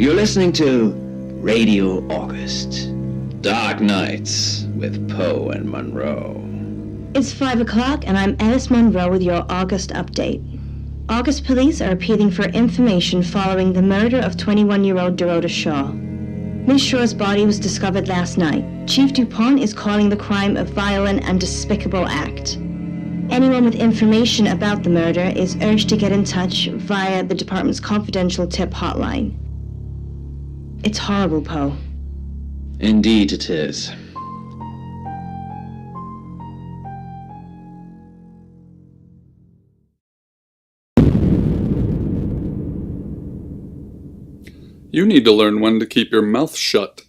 You're listening to Radio August. Dark Nights with Poe and Monroe. It's 5 o'clock and I'm Alice Monroe with your August update. August police are appealing for information following the murder of 21-year-old Dorota Shaw. Miss Shaw's body was discovered last night. Chief Dupont is calling the crime a violent and despicable act. Anyone with information about the murder is urged to get in touch via the department's confidential tip hotline. It's horrible, Poe. Indeed it is. You need to learn when to keep your mouth shut.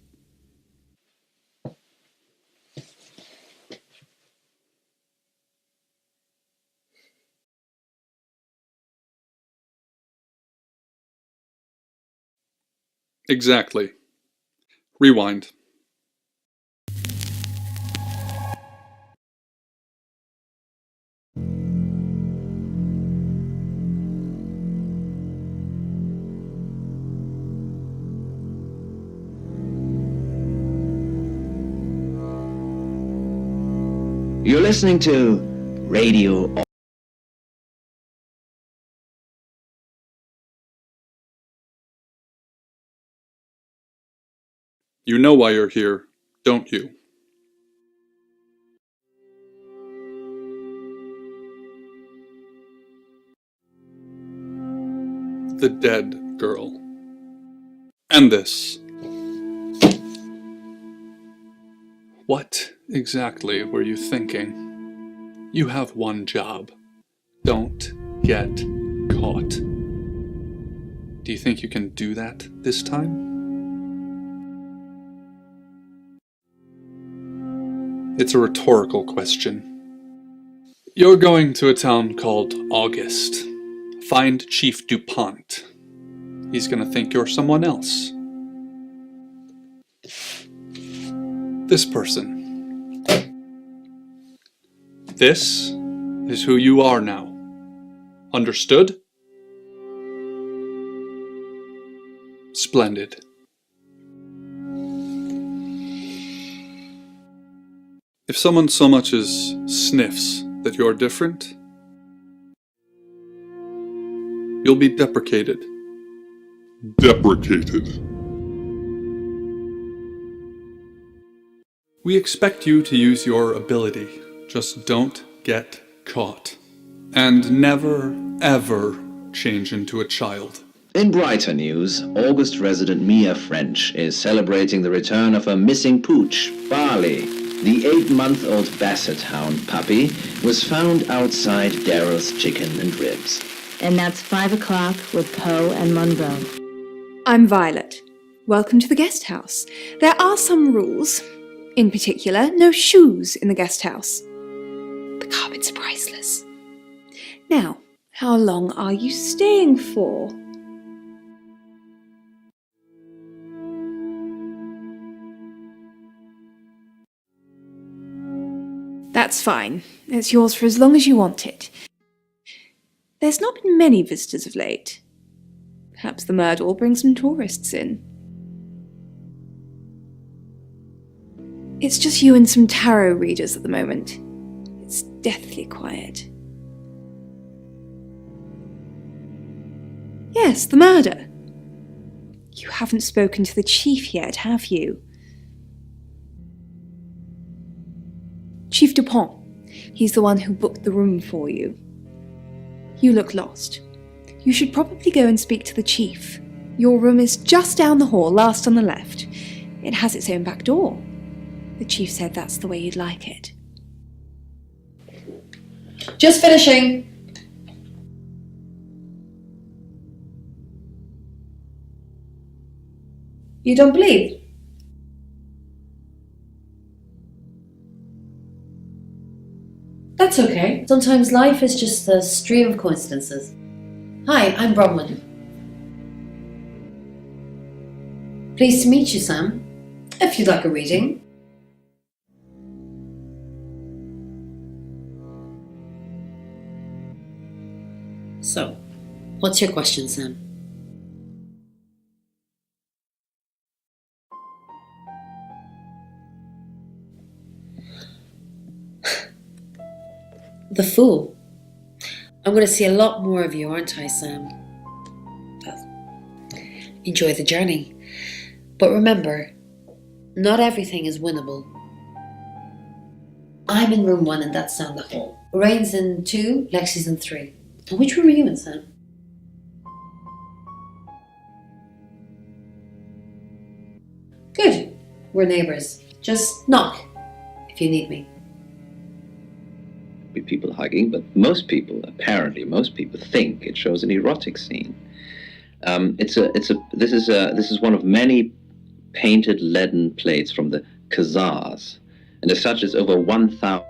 Exactly. Rewind. You're listening to Radio August. You know why you're here, don't you? The dead girl. And this. What exactly were you thinking? You have one job. Don't get caught. Do you think you can do that this time? It's a rhetorical question. You're going to a town called August. Find Chief Dupont. He's gonna think you're someone else. This person. This is who you are now. Understood? Splendid. If someone so much as sniffs that you're different, you'll be deprecated. Deprecated. We expect you to use your ability. Just don't get caught. And never, ever change into a child. In brighter news, August resident Mia French is celebrating the return of her missing pooch, Barley. The 8-month-old Basset Hound puppy was found outside Daryl's Chicken and Ribs. And that's 5 o'clock with Poe and Monroe. I'm Violet. Welcome to the guest house. There are some rules. In particular, no shoes in the guest house. The carpets are priceless. Now, how long are you staying for? That's fine. It's yours for as long as you want it. There's not been many visitors of late. Perhaps the murder will bring some tourists in. It's just you and some tarot readers at the moment. It's deathly quiet. Yes, the murder. You haven't spoken to the chief yet, have you? Chief Dupont. He's the one who booked the room for you. You look lost. You should probably go and speak to the chief. Your room is just down the hall, last on the left. It has its own back door. The chief said that's the way you'd like it. Just finishing. You don't believe? That's okay. Sometimes life is just a stream of coincidences. Hi, I'm Bronwyn. Pleased to meet you, Sam. If you'd like a reading. So, what's your question, Sam? The fool. I'm going to see a lot more of you, aren't I, Sam? Well, enjoy the journey. But remember, not everything is winnable. I'm in room 1 and that's down the hall. Lorraine's in 2, Lexi's in 3. And which room are you in, Sam? Good. We're neighbours. Just knock if you need me. Be people hugging, but most people think it shows an erotic scene. This is one of many painted leaden plates from the Khazars, and as such it's over 1,000.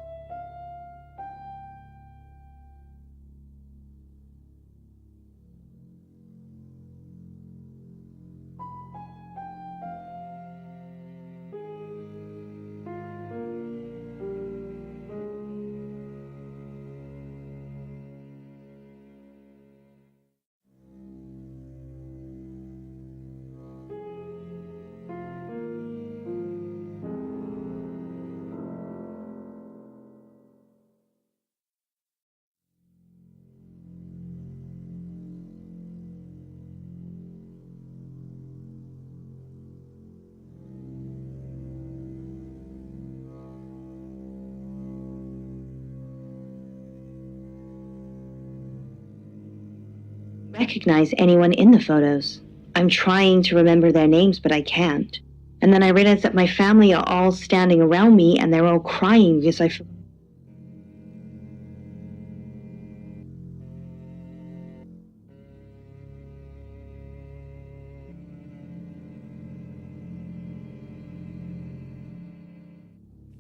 Recognize anyone in the photos. I'm trying to remember their names, but I can't. And then I realize that my family are all standing around me and they're all crying because I forgot.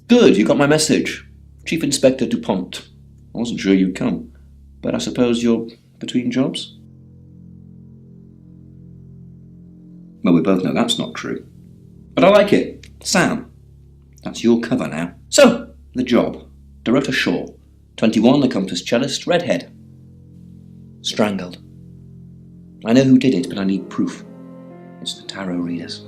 Good, you got my message. Chief Inspector DuPont. I wasn't sure you'd come, but I suppose you're between jobs? Well, we both know that's not true. But I like it. Sam. That's your cover now. So, the job. Dorota Shaw. 21, accomplished cellist, redhead. Strangled. I know who did it, but I need proof. It's the tarot readers.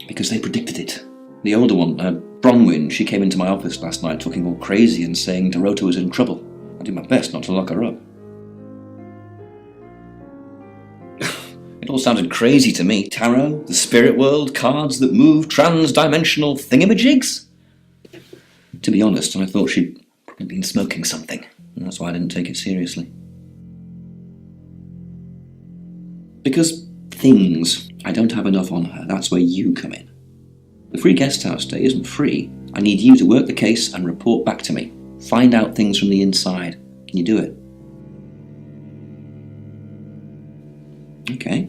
Because they predicted it. The older one, Bronwyn, she came into my office last night talking all crazy and saying Dorota was in trouble. I did my best not to lock her up. It all sounded crazy to me. Tarot, the spirit world, cards that move, trans-dimensional thingamajigs. To be honest, I thought she'd probably been smoking something, and that's why I didn't take it seriously. Because things, I don't have enough on her, that's where you come in. The free guest house stay isn't free. I need you to work the case and report back to me. Find out things from the inside. Can you do it? Okay.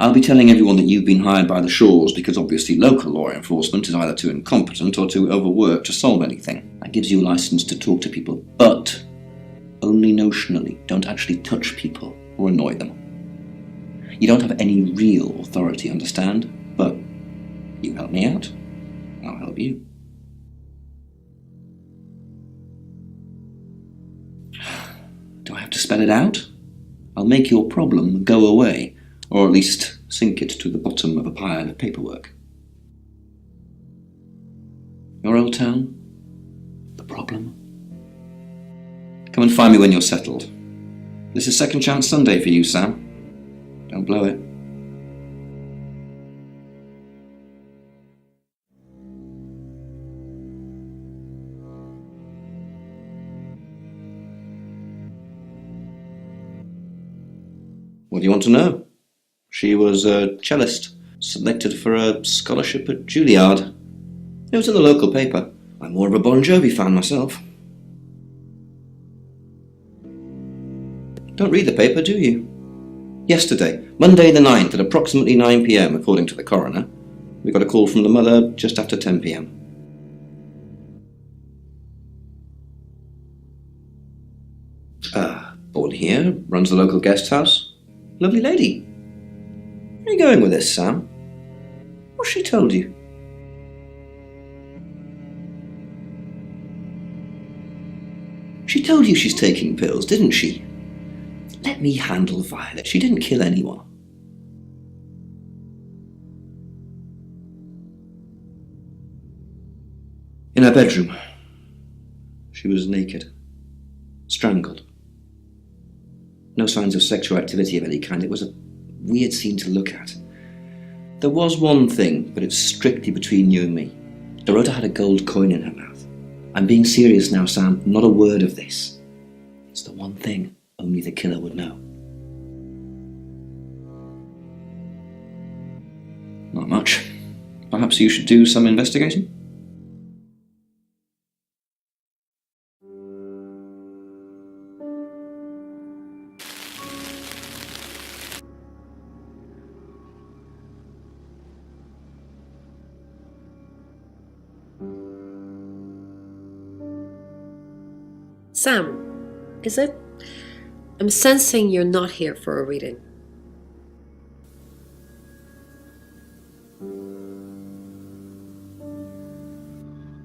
I'll be telling everyone that you've been hired by the Shaws because obviously local law enforcement is either too incompetent or too overworked to solve anything. That gives you a license to talk to people, but only notionally. Don't actually touch people or annoy them. You don't have any real authority, understand? But you help me out, I'll help you. Do I have to spell it out? I'll make your problem go away, or at least sink it to the bottom of a pile of paperwork. Your old town? The problem? Come and find me when you're settled. This is Second Chance Sunday for you, Sam. Don't blow it. What do you want to know? She was a cellist, selected for a scholarship at Juilliard. It was in the local paper. I'm more of a Bon Jovi fan myself. Don't read the paper, do you? Yesterday, Monday the 9th at approximately 9 p.m, according to the coroner, we got a call from the mother just after 10 p.m. Born here, runs the local guest house. Lovely lady. Where are you going with this, Sam? What's she told you? She told you she's taking pills, didn't she? Let me handle Violet. She didn't kill anyone. In her bedroom. She was naked. Strangled. No signs of sexual activity of any kind. It was a weird scene to look at. There was one thing, but it's strictly between you and me. Dorota had a gold coin in her mouth. I'm being serious now, Sam. Not a word of this. It's the one thing only the killer would know. Not much. Perhaps you should do some investigation? Sam, is it? I'm sensing you're not here for a reading.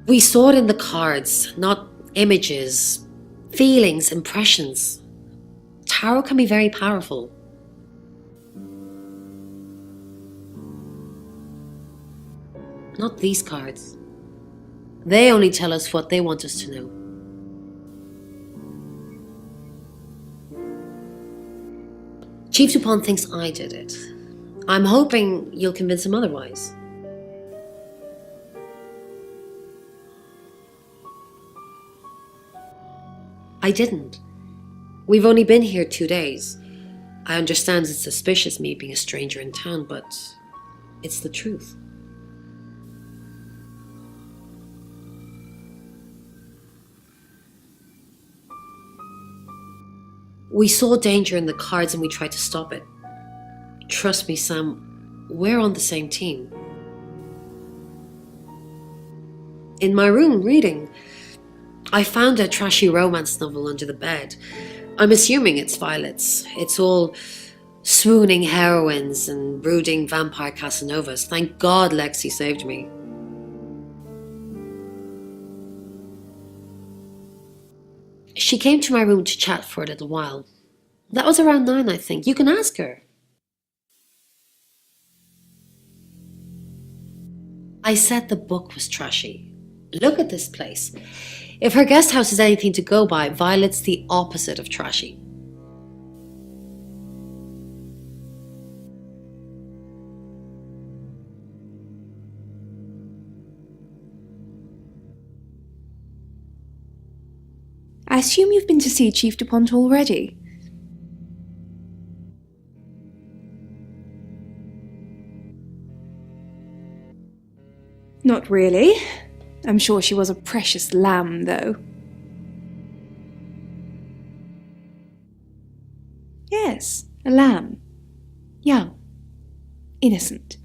We saw it in the cards, not images, feelings, impressions. Tarot can be very powerful. Not these cards. They only tell us what they want us to know. Chief Dupont thinks I did it. I'm hoping you'll convince him otherwise. I didn't. We've only been here 2 days. I understand it's suspicious me being a stranger in town, but it's the truth. We saw danger in the cards and we tried to stop it. Trust me, Sam, we're on the same team. In my room, reading, I found a trashy romance novel under the bed. I'm assuming it's Violet's. It's all swooning heroines and brooding vampire Casanovas. Thank God Lexi saved me. She came to my room to chat for a little while. That was around 9, I think. You can ask her. I said the book was trashy. Look at this place. If her guest house is anything to go by, Violet's the opposite of trashy. I assume you've been to see Chief Dupont already. Not really. I'm sure she was a precious lamb, though. Yes, a lamb. Young. Innocent.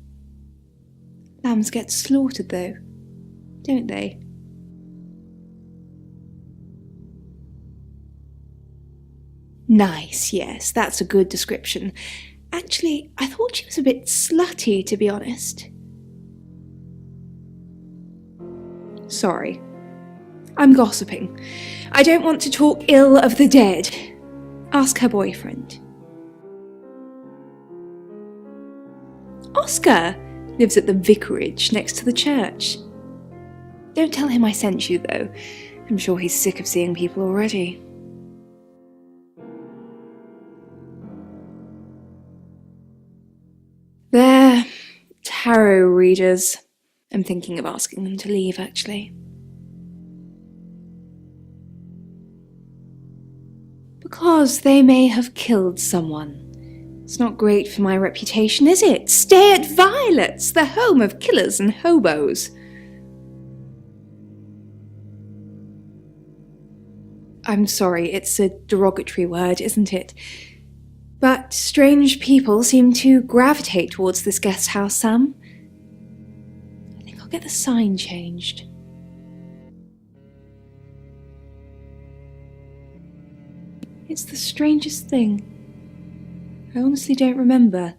Lambs get slaughtered, though, don't they? Nice, yes, that's a good description. Actually, I thought she was a bit slutty, to be honest. Sorry. I'm gossiping. I don't want to talk ill of the dead. Ask her boyfriend. Oscar lives at the vicarage next to the church. Don't tell him I sent you, though. I'm sure he's sick of seeing people already. They're tarot readers. I'm thinking of asking them to leave, actually. Because they may have killed someone. It's not great for my reputation, is it? Stay at Violet's, the home of killers and hobos. I'm sorry, it's a derogatory word, isn't it? But strange people seem to gravitate towards this guest house, Sam. I think I'll get the sign changed. It's the strangest thing. I honestly don't remember.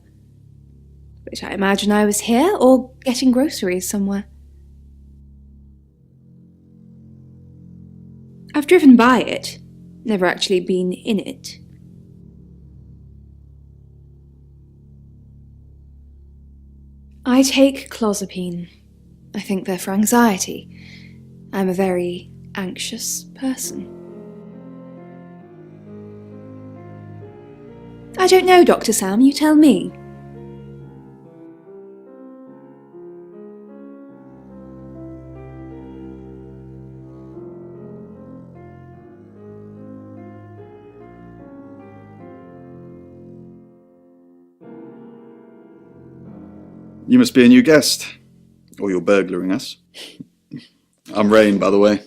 But I imagine I was here or getting groceries somewhere. I've driven by it, never actually been in it. I take clozapine. I think they're for anxiety. I'm a very anxious person. I don't know, Dr. Sam, you tell me. You must be a new guest, or you're burglaring us. I'm Rain, by the way.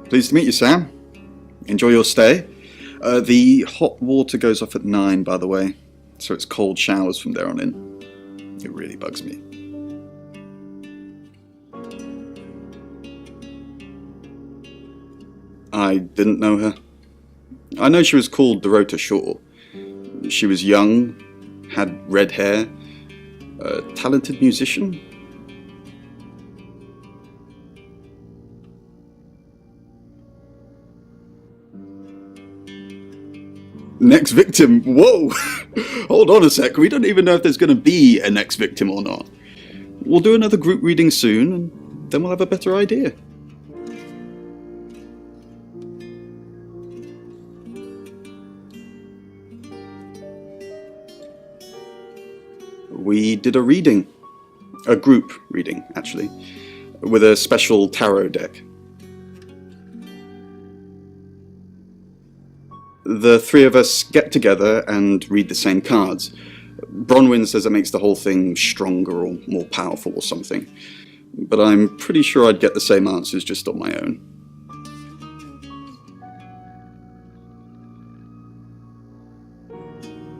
Pleased to meet you, Sam. Enjoy your stay. The hot water goes off at 9, by the way, so it's cold showers from there on in. It really bugs me. I didn't know her. I know she was called Dorota Shaw. She was young, had red hair, a talented musician. Next victim? Whoa! Hold on a sec, we don't even know if there's going to be a next victim or not. We'll do another group reading soon, and then we'll have a better idea. We did a reading, a group reading actually, with a special tarot deck. The three of us get together and read the same cards. Bronwyn says it makes the whole thing stronger or more powerful or something, but I'm pretty sure I'd get the same answers just on my own.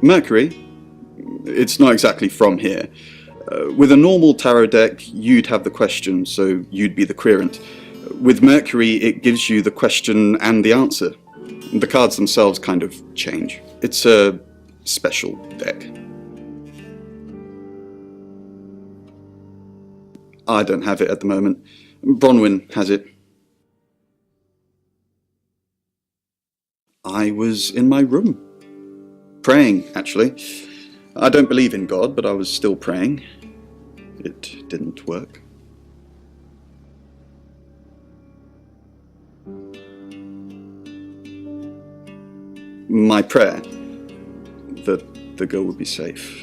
Mercury? It's not exactly from here. With a normal tarot deck, you'd have the question, so you'd be the querent. With Mercury, it gives you the question and the answer. The cards themselves kind of change. It's a special deck. I don't have it at the moment. Bronwyn has it. I was in my room. Praying, actually. I don't believe in God, but I was still praying. It didn't work. My prayer, that the girl would be safe.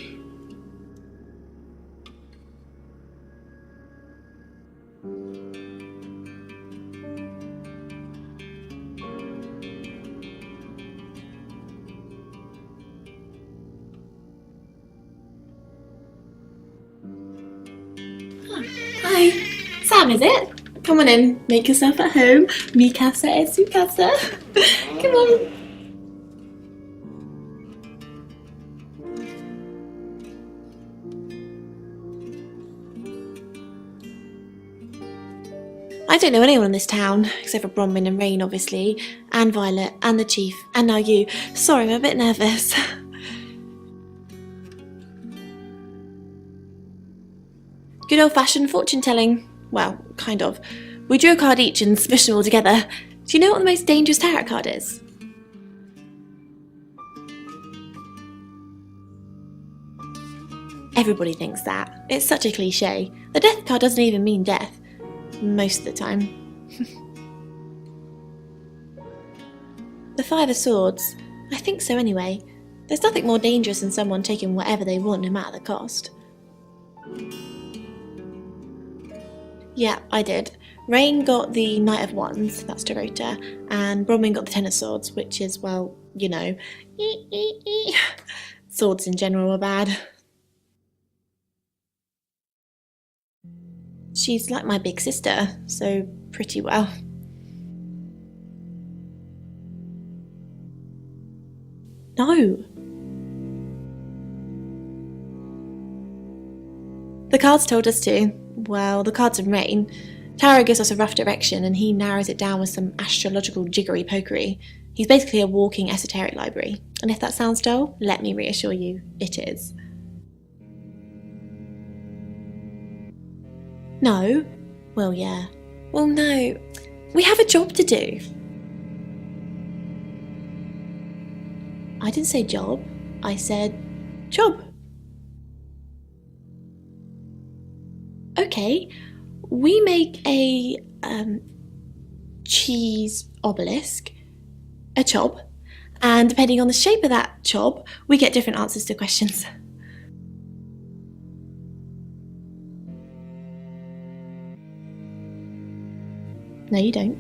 Hi, Sam, is it? Come on in, make yourself at home. Mi casa es su casa. Come on. I don't know anyone in this town, except for Bronwyn and Rain, obviously, and Violet, and the Chief, and now you. Sorry, I'm a bit nervous. Good old-fashioned fortune-telling. Well, kind of. We drew a card each and smushed them all together. Do you know what the most dangerous tarot card is? Everybody thinks that. It's such a cliche. The death card doesn't even mean death. Most of the time. The Five of Swords. I think so anyway. There's nothing more dangerous than someone taking whatever they want no matter the cost. Yeah, I did. Rain got the Knight of Wands, that's Dorota, and Bronwyn got the Ten of Swords, which is, well, you know, swords in general are bad. She's like my big sister, so pretty well. No. The cards told us to. Well, the cards in Rain. Tarot gives us a rough direction and he narrows it down with some astrological jiggery-pokery. He's basically a walking esoteric library. And if that sounds dull, let me reassure you, it is. No? Well, yeah. Well, no. We have a job to do. I didn't say job. I said job. Okay, we make a cheese obelisk, a chob, and depending on the shape of that chob, we get different answers to questions. No, you don't.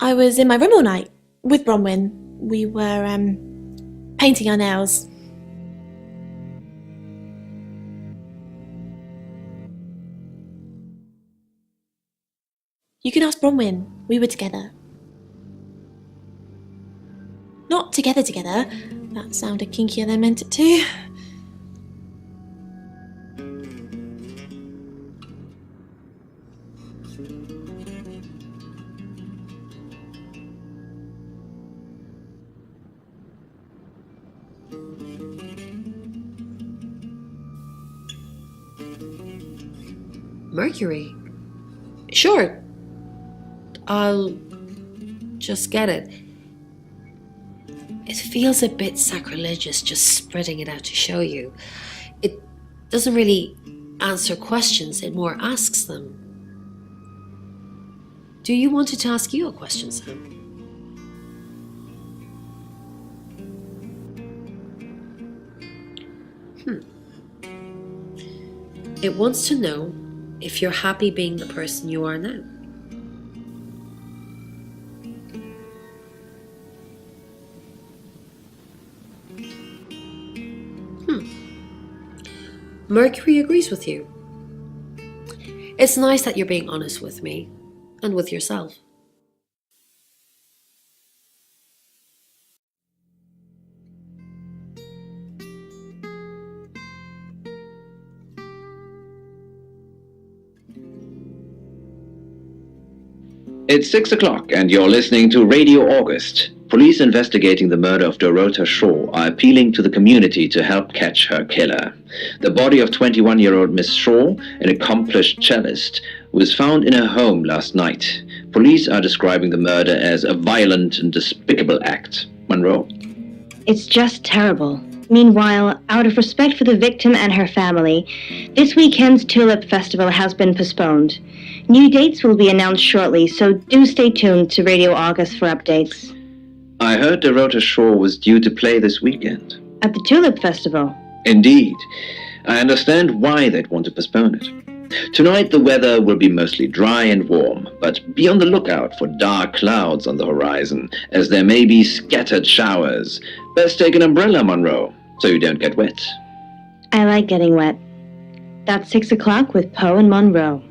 I was in my room all night with Bronwyn. We were painting our nails. You can ask Bronwyn. We were together. Not together. That sounded kinkier than I meant it to. Mercury? Sure. I'll just get it. It feels a bit sacrilegious just spreading it out to show you. It doesn't really answer questions, it more asks them. Do you want it to ask you a question, Sam? It wants to know if you're happy being the person you are now. Mercury agrees with you. It's nice that you're being honest with me and with yourself. It's 6 o'clock and you're listening to Radio August. Police investigating the murder of Dorota Shaw are appealing to the community to help catch her killer. The body of 21-year-old Miss Shaw, an accomplished cellist, was found in her home last night. Police are describing the murder as a violent and despicable act. Monroe? It's just terrible. Meanwhile, out of respect for the victim and her family, this weekend's Tulip Festival has been postponed. New dates will be announced shortly, so do stay tuned to Radio August for updates. I heard Dorota Shaw was due to play this weekend. At the Tulip Festival? Indeed. I understand why they'd want to postpone it. Tonight the weather will be mostly dry and warm, but be on the lookout for dark clouds on the horizon, as there may be scattered showers. Best take an umbrella, Monroe, so you don't get wet. I like getting wet. That's 6 o'clock with Poe and Monroe.